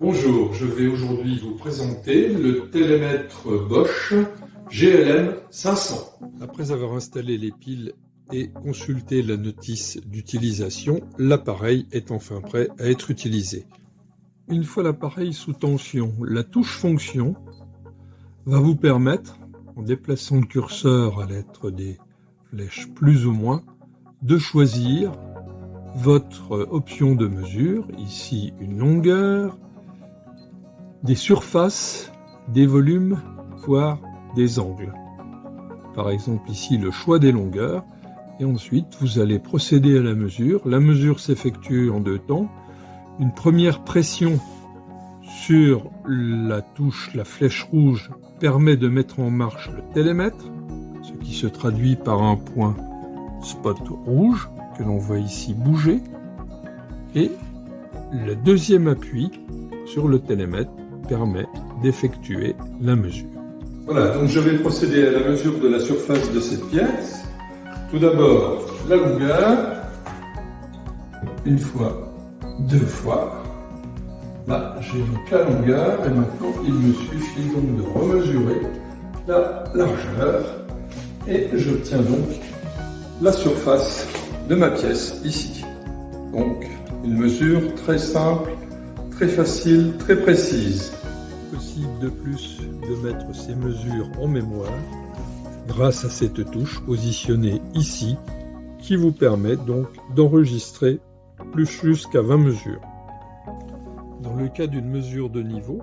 Bonjour, je vais aujourd'hui vous présenter le télémètre Bosch GLM 500. Après avoir installé les piles et consulté la notice d'utilisation, l'appareil est enfin prêt à être utilisé. Une fois l'appareil sous tension, la touche fonction va vous permettre, en déplaçant le curseur à l'aide des flèches plus ou moins, de choisir votre option de mesure, ici une longueur, des surfaces, des volumes, voire des angles. Par exemple ici le choix des longueurs, et ensuite vous allez procéder à la mesure. La mesure s'effectue en deux temps. Une première pression sur la touche, la flèche rouge, permet de mettre en marche le télémètre, ce qui se traduit par un point spot rouge que l'on voit ici bouger, et le deuxième appui sur le télémètre permet d'effectuer la mesure. Voilà, donc je vais procéder à la mesure de la surface de cette pièce. Tout d'abord, la longueur, une fois, deux fois. Là, j'ai donc la longueur, et maintenant il me suffit donc de remesurer la largeur, et j'obtiens donc la surface de ma pièce ici. Donc, une mesure très simple, très facile, très précise. Possible de plus de mettre ces mesures en mémoire grâce à cette touche positionnée ici qui vous permet donc d'enregistrer plus jusqu'à 20 mesures. Dans le cas d'une mesure de niveau,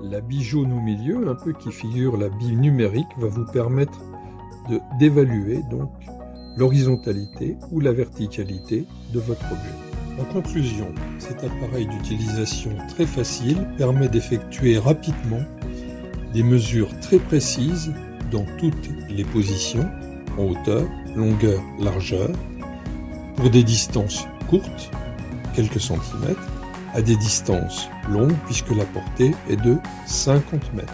la bille jaune au milieu, un peu qui figure la bille numérique, va vous permettre d'évaluer donc l'horizontalité ou la verticalité de votre objet. En conclusion, cet appareil d'utilisation très facile permet d'effectuer rapidement des mesures très précises dans toutes les positions, en hauteur, longueur, largeur, pour des distances courtes, quelques centimètres, à des distances longues puisque la portée est de 50 mètres.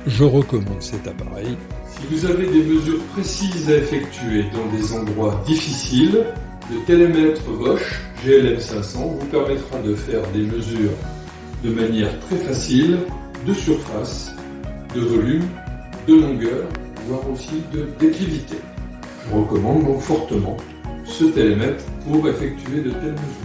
Je recommande cet appareil. Si vous avez des mesures précises à effectuer dans des endroits difficiles, le télémètre Bosch GLM 500 vous permettra de faire des mesures de manière très facile, de surface, de volume, de longueur, voire aussi de déclivité. Je recommande donc fortement ce télémètre pour effectuer de telles mesures.